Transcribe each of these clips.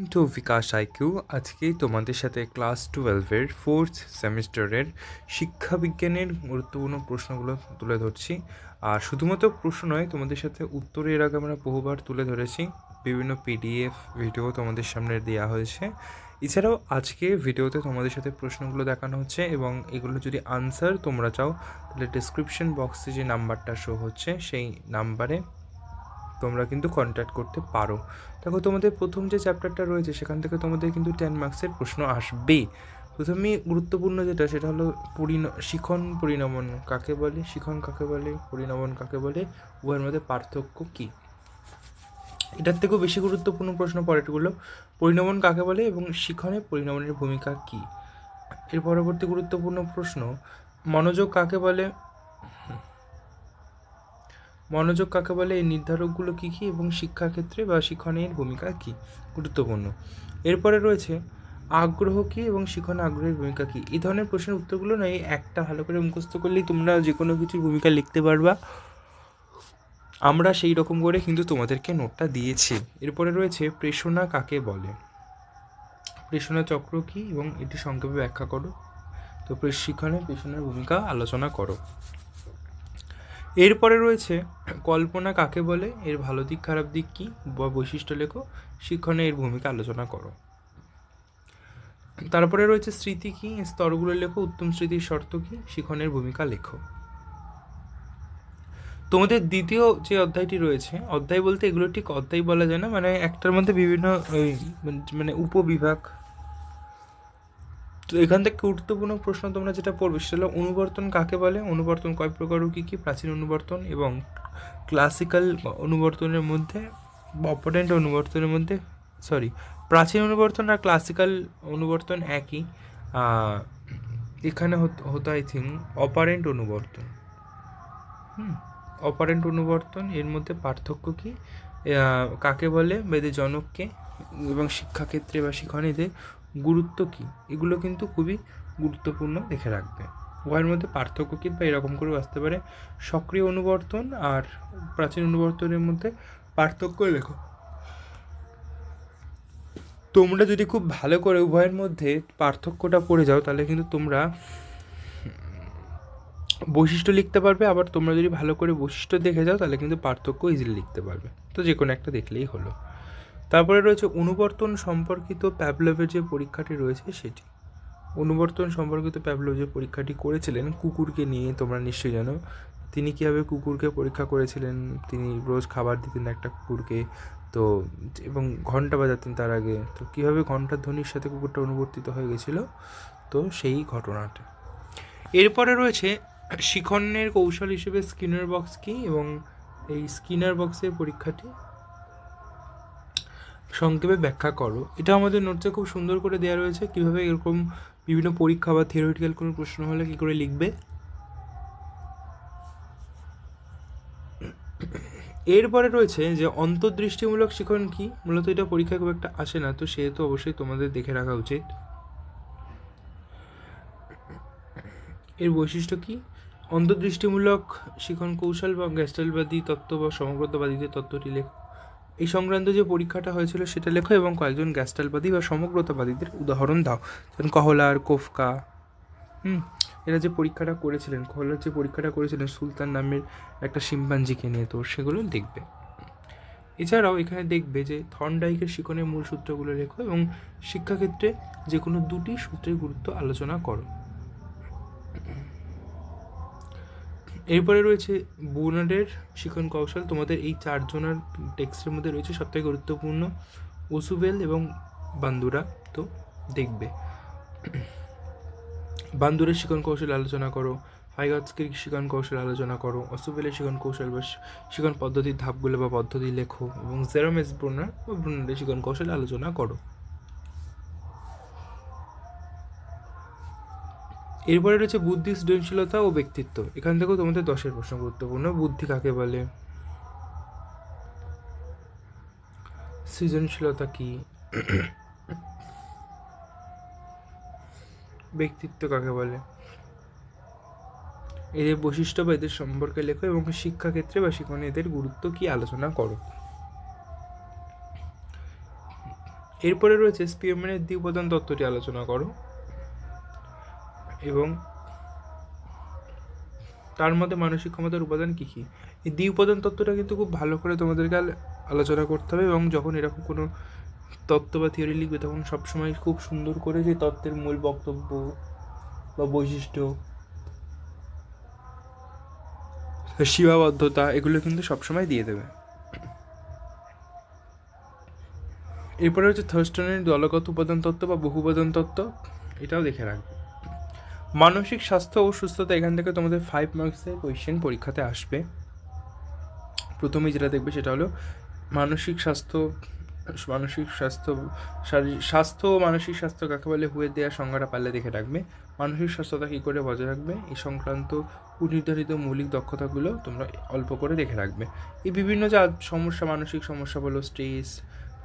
Two বিকাশ IQ আজকে তোমাদের সাথে ক্লাস 12-এর ফোর্থ সেমিস্টারের শিক্ষাবিজ্ঞানের গুরুত্বপূর্ণ প্রশ্নগুলো তুলে ধরছি। আর শুধুমাত্র প্রশ্ন নয়, তোমাদের সাথে উত্তর এর আগে আমরা বহুবার তুলে ধরেছি, বিভিন্ন পিডিএফ ভিডিও তোমাদের সামনে দেওয়া হয়েছে। এছাড়াও আজকে ভিডিওতে তোমাদের সাথে প্রশ্নগুলো দেখানো হচ্ছে এবং এগুলো যদি আনসার তোমরা চাও তাহলে ডিসক্রিপশন বক্সে যে নাম্বারটা শো হচ্ছে সেই নাম্বারে তোমরা কিন্তু কন্ট্যাক্ট করতে পারো। দেখো, তোমাদের প্রথম যে চ্যাপ্টারটা রয়েছে সেখান থেকে তোমাদের কিন্তু 10 মার্কসের প্রশ্ন আসবেই। প্রথমেই গুরুত্বপূর্ণ যেটা সেটা হলো শিখন পরিণমন কাকে বলে, শিখন কাকে বলে, পরিণমন কাকে বলে, উভয়ের মধ্যে পার্থক্য কী। এটার থেকেও বেশি গুরুত্বপূর্ণ প্রশ্ন পরেরগুলো, পরিণমন কাকে বলে এবং শিখনে পরিণমনের ভূমিকা কী। এর পরবর্তী গুরুত্বপূর্ণ প্রশ্ন, মনোযোগ কাকে বলে, মনোযোগ কাকে বলে, এই নির্ধারকগুলো কী কী এবং শিক্ষাক্ষেত্রে বা শিক্ষণের ভূমিকা কী, গুরুত্বপূর্ণ। এরপরে রয়েছে আগ্রহ কী এবং শিক্ষণে আগ্রহের ভূমিকা কী। এই ধরনের প্রশ্নের উত্তরগুলো নয়, একটা ভালো করে মুখস্থ করলেই তোমরা যে কোনো কিছুর ভূমিকা লিখতে পারবা। আমরা সেই রকম করে কিন্তু তোমাদেরকে নোটটা দিয়েছি। এরপরে রয়েছে প্রেষণা কাকে বলে, প্রেষণা চক্র কী এবং এটি সংক্ষেপে ব্যাখ্যা করো। তো শিক্ষণে প্রেষণার ভূমিকা আলোচনা করো। এরপরে রয়েছে কল্পনা কাকে বলে, এর ভালো দিক খারাপ দিক কী বা বৈশিষ্ট্য লেখো, শিক্ষণে এর ভূমিকা আলোচনা করো। তারপরে রয়েছে স্মৃতি কী, স্তরগুলো লেখো, উত্তম স্মৃতির শর্ত কী, শিক্ষণের ভূমিকা লেখো। তোমাদের দ্বিতীয় যে অধ্যায়টি রয়েছে, অধ্যায় বলতে এগুলো ঠিক অধ্যায় বলা যায় না, মানে একটার মধ্যে বিভিন্ন মানে উপবিভাগ। তো এখান থেকে গুরুত্বপূর্ণ প্রশ্ন তোমরা যেটা পড়বে সেটা হলো অনুবর্তন কাকে বলে, অনুবর্তন কয় প্রকার ও কী কী, প্রাচীন অনুবর্তন এবং ক্লাসিক্যাল অনুবর্তনের মধ্যে, অপারেন্ট অনুবর্তনের মধ্যে, প্রাচীন অনুবর্তন আর ক্লাসিক্যাল অনুবর্তন একই। এখানে হতো আই থিঙ্ক অপারেন্ট অনুবর্তন। অপারেন্ট অনুবর্তন, এর মধ্যে পার্থক্য কী, কাকে বলে, বেদের জনককে এবং শিক্ষাক্ষেত্রে বা শিক্ষণীদের গুরুত্ব কী, এগুলো কিন্তু খুবই গুরুত্বপূর্ণ দেখে রাখবে। উভয়ের মধ্যে পার্থক্য কী বা এরকম করেও আসতে পারে। সক্রিয় অনুবর্তন আর প্রাচীন অনুবর্তনের মধ্যে পার্থক্য লেখো। তোমরা যদি খুব ভালো করে উভয়ের মধ্যে পার্থক্যটা পড়ে যাও তাহলে কিন্তু তোমরা বৈশিষ্ট্য লিখতে পারবে, আবার তোমরা যদি ভালো করে বৈশিষ্ট্য দেখে যাও তাহলে কিন্তু পার্থক্য ইজিলি লিখতে পারবে। তো যে কোনো একটা দেখলেই হলো। তারপরে রয়েছে অনুবর্তন সম্পর্কিত প্যাভলভের যে পরীক্ষাটি রয়েছে সেটি। অনুবর্তন সম্পর্কিত প্যাভলভ যে পরীক্ষাটি করেছিলেন কুকুরকে নিয়ে, তোমরা নিশ্চয়ই জানো তিনি কীভাবে কুকুরকে পরীক্ষা করেছিলেন। তিনি রোজ খাবার দিতেন একটা কুকুরকে, তো এবং ঘন্টা বাজাতেন তার আগে, তো কীভাবে ঘন্টার ধ্বনির সাথে কুকুরটা অনুবর্তিত হয়ে গেছিলো, তো সেই ঘটনাটা। এরপরে রয়েছে শিখনের কৌশল হিসেবে স্কিনার বক্স কী এবং এই স্কিনার বক্সের পরীক্ষাটি সংক্ষেপে ব্যাখ্যা করো। এটা আমাদের নোটসে খুব সুন্দর করে দেওয়া রয়েছে, কীভাবে এরকম বিভিন্ন পরীক্ষা বা থিওরিটিক্যাল কোনো প্রশ্ন হলে কী করে লিখবে। এরপরে রয়েছে যে অন্তর্দৃষ্টিমূলক শিখন কী, মূলত এটা পরীক্ষায় খুব একটা আসে না, তো সেহেতু অবশ্যই তোমাদের দেখে রাখা উচিত। এর বৈশিষ্ট্য কী, অন্তর্দৃষ্টিমূলক শিখন কৌশল বা গ্যাস্টালবাদী তত্ত্ব বা সমগ্রতাবাদীদের তত্ত্বটি লেখো। এই সংক্রান্ত যে পরীক্ষাটা হয়েছিল সেটা লেখো এবং কয়েকজন গ্যাস্টালবাদী বা সমগ্রতাবাদীদের উদাহরণ দাও, যেমন কহলার, কোফকা। এরা যে পরীক্ষাটা করেছিলেন, কহলার যে পরীক্ষাটা করেছিলেন সুলতান নামের একটা শিম্পাঞ্জিকে নিয়ে, তো সেগুলো দেখবে। এছাড়াও এখানে দেখবে যে থর্নডাইকের শিখনের মূল সূত্রগুলো লেখো এবং শিক্ষাক্ষেত্রে যে কোনো দুটি সূত্রের গুরুত্ব আলোচনা করো। এরপরে রয়েছে বুনারের শিখন কৌশল। তোমাদের এই চারজনের টেক্সটের মধ্যে রয়েছে সবথেকে গুরুত্বপূর্ণ ওসুবেল এবং বান্দুরা, তো দেখবে। বান্দুরের শিখন কৌশল আলোচনা করো, হাইগৎস্কির শিখন কৌশল আলোচনা করো, ওসুবেলের শিখন কৌশল বা শিখন পদ্ধতির ধাপগুলো বা পদ্ধতি লেখো এবং জেরোম ব্রুনার বা ব্রুনারের শিখন কৌশল আলোচনা করো। এরপরে রয়েছে বুদ্ধি, সৃজনশীলতা ও ব্যক্তিত্ব। এখান থেকেও তোমাদের 10-এর প্রশ্ন গুরুত্বপূর্ণ। বুদ্ধি কাকে বলে, সৃজনশীলতা কী, ব্যক্তিত্ব কাকে বলে, এদের বৈশিষ্ট্য বা এদের সম্পর্কে লেখো এবং শিক্ষাক্ষেত্রে বা শিক্ষণে এদের গুরুত্ব কী আলোচনা করো। এরপরে রয়েছে স্পিয়ারম্যানের দ্বি-উপাদান তত্ত্বটি আলোচনা করো এবং তার মধ্যে মানসিক ক্ষমতার উপাদান কী কী। এই দ্বি-উপাদান তত্ত্বটা কিন্তু খুব ভালো করে তোমাদেরকে আলোচনা করতে হবে, এবং যখন এরকম কোনো তত্ত্ব বা থিওরি লিখবে তখন সবসময় খুব সুন্দর করে সেই তত্ত্বের মূল বক্তব্য বা বৈশিষ্ট্য, সীমাবদ্ধতা, এগুলো কিন্তু সবসময় দিয়ে দেবে। এরপরে হচ্ছে থার্স্টনের দলগত উপাদান তত্ত্ব বা বহু উপাদান তত্ত্ব, এটাও দেখে রাখবে। মানসিক স্বাস্থ্য ও সুস্থতা, এখান থেকে তোমাদের 5 মার্কসের কোয়েশ্চেন পরীক্ষাতে আসবে। প্রথমেই যেটা দেখবে সেটা হলো মানসিক স্বাস্থ্য শারীরিক স্বাস্থ্য ও মানসিক স্বাস্থ্য কাকে বলে, হুয়ের দেওয়ার সংজ্ঞাটা পারলে দেখে রাখবে। মানসিক স্বাস্থ্যতা কী করে বজায় রাখবে, এই সংক্রান্ত সুনির্ধারিত মৌলিক দক্ষতাগুলো তোমরা অল্প করে দেখে রাখবে। এই বিভিন্ন যে সমস্যা, মানসিক সমস্যা বলো, স্ট্রেস,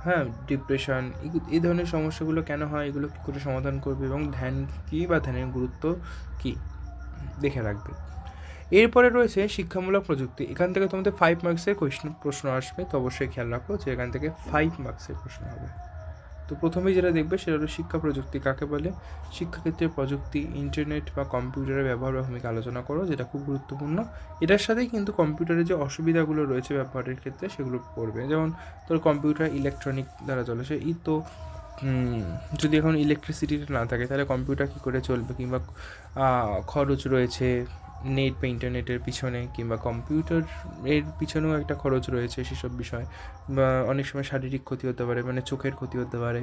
হ্যাঁ, ডিপ্রেশন, এই ধরনের সমস্যাগুলো কেন হয়, এগুলো কী করে সমাধান করবে, এবং ধ্যান কী বা ধ্যানের গুরুত্ব কী দেখে রাখবে। এরপরে রয়েছে শিক্ষামূলক প্রযুক্তি, এখান থেকে তোমাদের 5 মার্কসের প্রশ্ন আসবে, তো অবশ্যই খেয়াল রাখো যে এখান থেকে 5 মার্কসের প্রশ্ন হবে। তো প্রথমেই যেটা দেখবে সেটা হলো শিক্ষা প্রযুক্তি কাকে বলে। শিক্ষাক্ষেত্রে প্রযুক্তি, ইন্টারনেট বা কম্পিউটারের ব্যবহার বা ভূমিকা আলোচনা করো, যেটা খুব গুরুত্বপূর্ণ। এটার সাথেই কিন্তু কম্পিউটারের যে অসুবিধাগুলো রয়েছে ব্যবহারের ক্ষেত্রে সেগুলো পড়বে, যেমন তোর কম্পিউটার ইলেকট্রনিক দ্বারা চলে, তো যদি এখন ইলেকট্রিসিটিটা না থাকে তাহলে কম্পিউটার কী করে চলবে, কিংবা খরচ রয়েছে নেট বা ইন্টারনেটের পিছনে, কিংবা কম্পিউটার এর পিছনেও একটা খরচ রয়েছে, সেসব বিষয়। বা অনেক সময় শারীরিক ক্ষতি হতে পারে, মানে চোখের ক্ষতি হতে পারে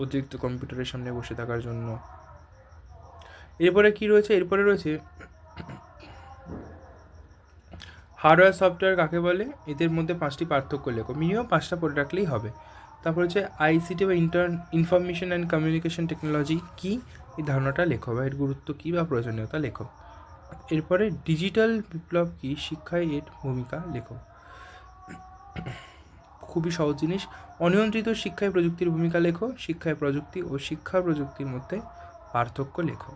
অতিরিক্ত কম্পিউটারের সামনে বসে থাকার জন্য। এরপরে কি রয়েছে, এরপরে রয়েছে হার্ডওয়্যার সফটওয়্যার কাকে বলে, এদের মধ্যে 5টি পার্থক্য লেখো, মিনিমাম 5টা পড়ে রাখলেই হবে। তারপর হচ্ছে আইসিটি বা ইনফরমেশন অ্যান্ড কমিউনিকেশন টেকনোলজি কী, এই ধারণাটা লেখো বা এর গুরুত্ব কী বা প্রয়োজনীয়তা লেখো। এরপরে ডিজিটাল বিপ্লব কী, শিক্ষায় এর ভূমিকা লেখো। খুবই সহজ জিনিস। অনিয়ন্ত্রিত শিক্ষায় প্রযুক্তির ভূমিকা লেখো, শিক্ষায় প্রযুক্তি ও শিক্ষা প্রযুক্তির মধ্যে পার্থক্য লেখো।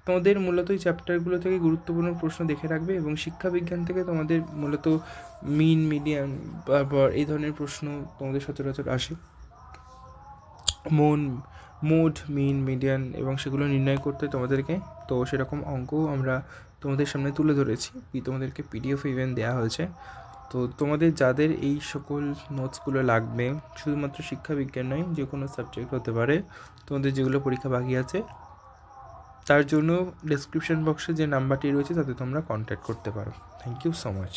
তোমাদের মূলত এই চ্যাপ্টারগুলো থেকে গুরুত্বপূর্ণ প্রশ্ন দেখে রাখবে, এবং শিক্ষাবিজ্ঞান থেকে তোমাদের মূলত মিন, মিডিয়ান, তারপর এই ধরনের প্রশ্ন তোমাদের সচরাচর আসে, মোড, মিন, মিডিয়ান, এবং সেগুলো নির্ণয় করতে তোমাদেরকে, তো সেরকম অঙ্কও আমরা তোমাদের সামনে তুলে ধরেছি, তোমাদেরকে পিডিএফ ইভেন দেওয়া হয়েছে। তো তোমাদের যাদের এই সকল নোটসগুলো লাগবে, শুধুমাত্র শিক্ষাবিজ্ঞান নয়, যে কোনো সাবজেক্ট হতে পারে, তোমাদের যেগুলো পরীক্ষা বাকি আছে, তার জন্য ডেসক্রিপশন বক্সে যে নাম্বারটি রয়েছে তাতে তোমরা কন্ট্যাক্ট করতে পারো। Thank you so much.